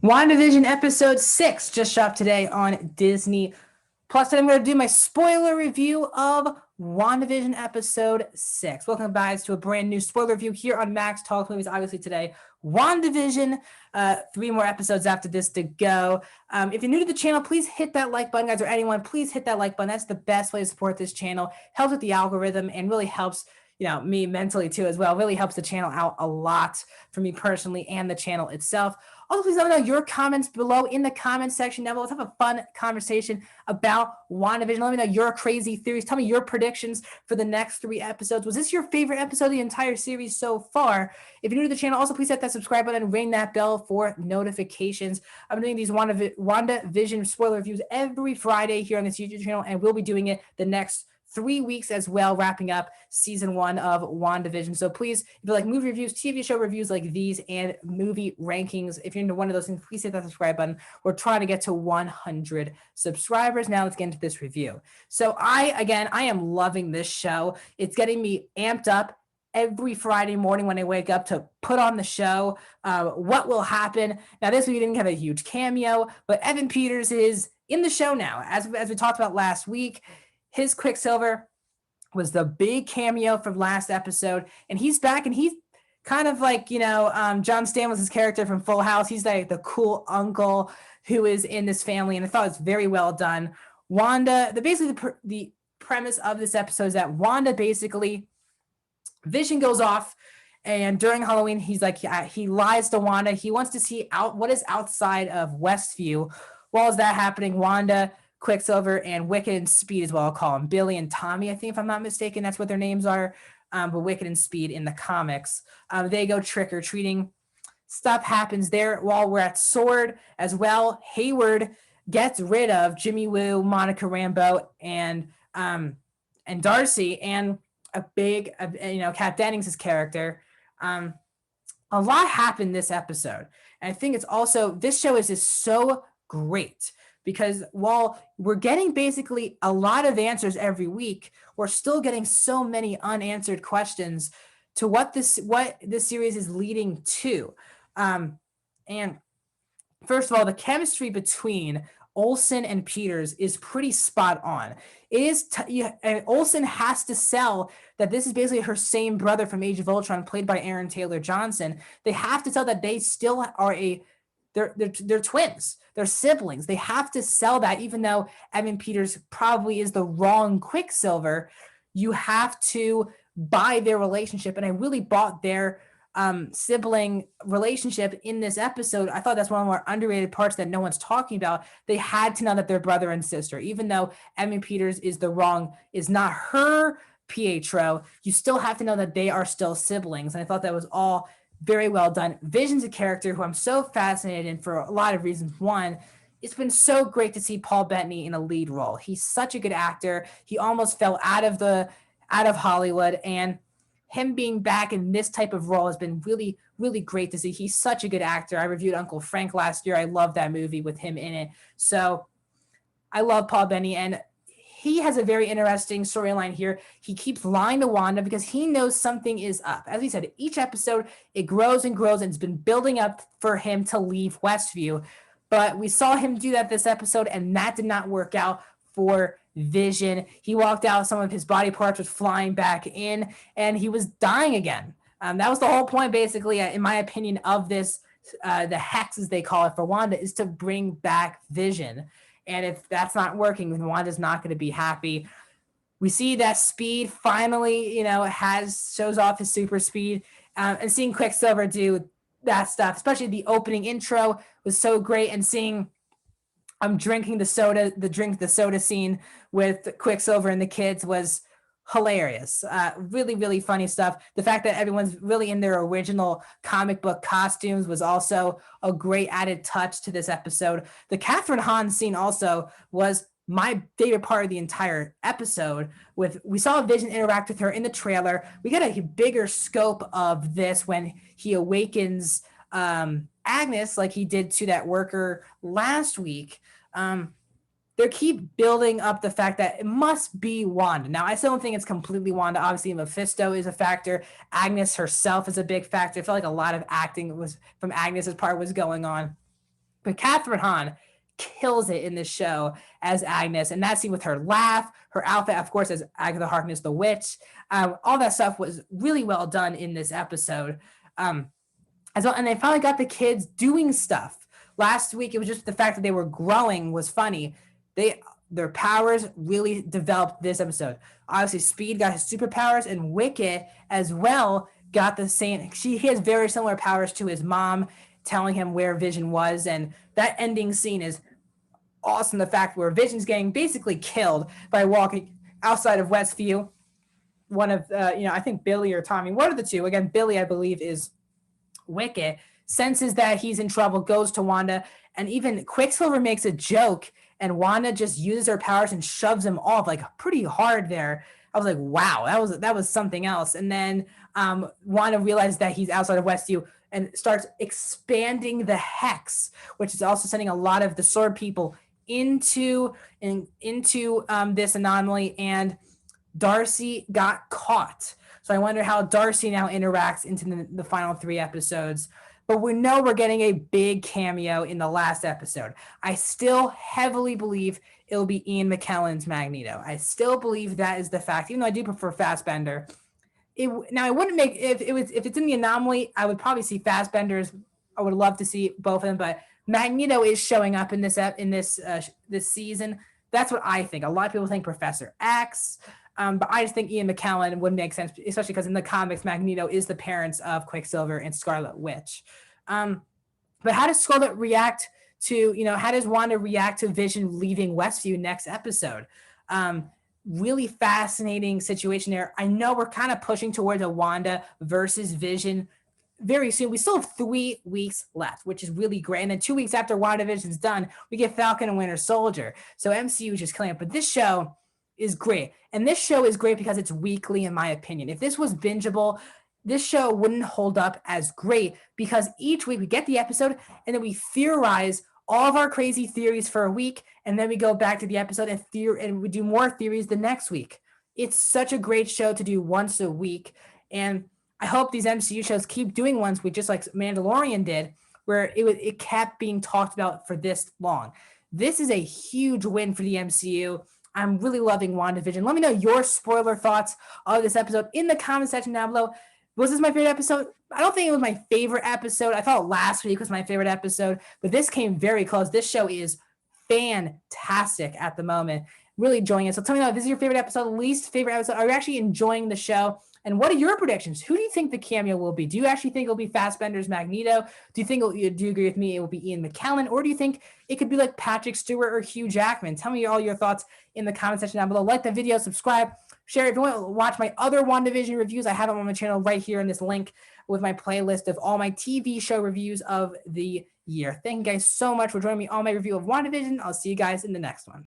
Wandavision episode 6 just dropped today on Disney. Plus, I'm going to do my spoiler review of Wandavision episode 6. Welcome, guys, to a brand new spoiler review here on Max Talk Movies. Obviously, today, Wandavision, 3 more episodes after this to go. If you're new to the channel, please hit that like button, guys, or anyone. Please hit that like button. That's the best way to support this channel. Helps with the algorithm and really helps me mentally too as well. Really helps the channel out a lot for me personally and the channel itself. Also, please let me know your comments below in the comments section down below. Let's have a fun conversation about WandaVision. Let me know your crazy theories. Tell me your predictions for the next 3 episodes. Was this your favorite episode of the entire series so far? If you're new to the channel, also please hit that subscribe button and ring that bell for notifications. I'm doing these WandaVision spoiler reviews every Friday here on this YouTube channel, and we'll be doing it the next 3 weeks as well, wrapping up season 1 of WandaVision. So please, if you like movie reviews, TV show reviews like these, and movie rankings, if you're into one of those things, please hit that subscribe button. We're trying to get to 100 subscribers. Now let's get into this review. So I am loving this show. It's getting me amped up every Friday morning when I wake up to put on the show. What will happen? Now, this week didn't have a huge cameo, but Evan Peters is in the show now. As we talked about last week, his Quicksilver was the big cameo from last episode, and he's back, and he's kind of like, John Stamos' character from Full House. He's like the cool uncle who is in this family, and I thought it was very well done. Wanda, the premise of this episode is that Wanda basically, Vision goes off, and during Halloween, he's like, he lies to Wanda. He wants to see what is outside of Westview. While is that happening, Wanda, Quicksilver, and Wicked and Speed as well, I'll call them Billy and Tommy, I think, if I'm not mistaken, that's what their names are. But Wicked and Speed in the comics, they go trick-or-treating. Stuff happens there while we're at Sword as well. Hayward gets rid of Jimmy Woo, Monica Rambeau, and Darcy, and Kat Dennings' character. A lot happened this episode, and I think it's also, this show is just so great, because while we're getting basically a lot of answers every week, we're still getting so many unanswered questions to what this series is leading to. And first of all, the chemistry between Olsen and Peters is pretty spot on. It is Olsen has to sell that this is basically her same brother from Age of Ultron, played by Aaron Taylor Johnson. They have to sell that they still are they're twins. They're siblings. They have to sell that, even though Evan Peters probably is the wrong Quicksilver. You have to buy their relationship, and I really bought their sibling relationship in this episode. I thought that's one of the more underrated parts that no one's talking about. They had to know that they're brother and sister, even though Evan Peters is not her Pietro. You still have to know that they are still siblings, and I thought that was all very well done. Vision's a character who I'm so fascinated in for a lot of reasons. One, it's been so great to see Paul Bettany in a lead role. He's such a good actor. He almost fell out of Hollywood, and him being back in this type of role has been really, really great to see. He's such a good actor. I reviewed Uncle Frank last year. I love that movie with him in it. So I love Paul Bettany, and he has a very interesting storyline here. He keeps lying to Wanda because he knows something is up. As we said, each episode, it grows and grows, and it's been building up for him to leave Westview. But we saw him do that this episode, and that did not work out for Vision. He walked out, some of his body parts was flying back in, and he was dying again. That was the whole point, basically, in my opinion, of this, the hex, as they call it, for Wanda, is to bring back Vision. And if that's not working, then Wanda's not going to be happy. We see that Speed finally, shows off his super speed, and seeing Quicksilver do that stuff, especially the opening intro, was so great. And seeing drinking the soda scene with Quicksilver and the kids was hilarious. Really, really funny stuff. The fact that everyone's really in their original comic book costumes was also a great added touch to this episode. The Catherine Hahn scene also was my favorite part of the entire episode. We saw Vision interact with her in the trailer. We get a bigger scope of this when he awakens Agnes, like he did to that worker last week. They keep building up the fact that it must be Wanda. Now, I still don't think it's completely Wanda. Obviously, Mephisto is a factor. Agnes herself is a big factor. I felt like a lot of acting was from Agnes's part was going on. But Catherine Hahn kills it in this show as Agnes, and that scene with her laugh, her outfit, of course, as Agatha Harkness the witch, all that stuff was really well done in this episode. As well, and they finally got the kids doing stuff. Last week, it was just the fact that they were growing was funny. Their powers really developed this episode. Obviously, Speed got his superpowers, and Wicket as well got the same. He has very similar powers to his mom, telling him where Vision was, and that ending scene is awesome. The fact where Vision's getting basically killed by walking outside of Westview. One of I think Billy or Tommy, one of the two. Again, Billy, I believe, is Wicket, senses that he's in trouble, goes to Wanda, and even Quicksilver makes a joke, and Wanda just uses her powers and shoves him off like pretty hard there. I was like, wow, that was something else. And then Wanda realizes that he's outside of Westview and starts expanding the hex, which is also sending a lot of the sword people into this anomaly, and Darcy got caught. So I wonder how Darcy now interacts into the final 3 episodes. But we know we're getting a big cameo in the last episode. I still heavily believe it'll be Ian McKellen's Magneto. I still believe that is the fact, even though I do prefer Fassbender. Now, I wouldn't make if it's in the anomaly, I would probably see Fassbender's. I would love to see both of them, but Magneto is showing up in this season. That's what I think. A lot of people think Professor X. But I just think Ian McKellen would make sense, especially because in the comics, Magneto is the parents of Quicksilver and Scarlet Witch. But how does Scarlet react to, how does Wanda react to Vision leaving Westview next episode? Really fascinating situation there. I know we're kind of pushing towards a Wanda versus Vision very soon. We still have 3 weeks left, which is really great. And then 2 weeks after WandaVision's done, we get Falcon and Winter Soldier. So MCU is just killing it. But this show is great. And this show is great because it's weekly, in my opinion. If this was bingeable, this show wouldn't hold up as great, because each week we get the episode and then we theorize all of our crazy theories for a week, and then we go back to the episode and we do more theories the next week. It's such a great show to do once a week. And I hope these MCU shows keep doing ones with, just like Mandalorian did, where it kept being talked about for this long. This is a huge win for the MCU. I'm really loving WandaVision. Let me know your spoiler thoughts of this episode in the comment section down below. Was this my favorite episode? I don't think it was my favorite episode. I thought last week was my favorite episode, but this came very close. This show is fantastic at the moment. Really enjoying it. So tell me now, if this is your favorite episode, least favorite episode. Are you actually enjoying the show? And what are your predictions? Who do you think the cameo will be? Do you actually think it'll be Fassbender's Magneto? Do you agree with me it will be Ian McKellen? Or do you think it could be like Patrick Stewart or Hugh Jackman? Tell me all your thoughts in the comment section down below. Like the video, subscribe, share. If you want to watch my other WandaVision reviews, I have them on my channel right here in this link with my playlist of all my TV show reviews of the year. Thank you guys so much for joining me on my review of WandaVision. I'll see you guys in the next one.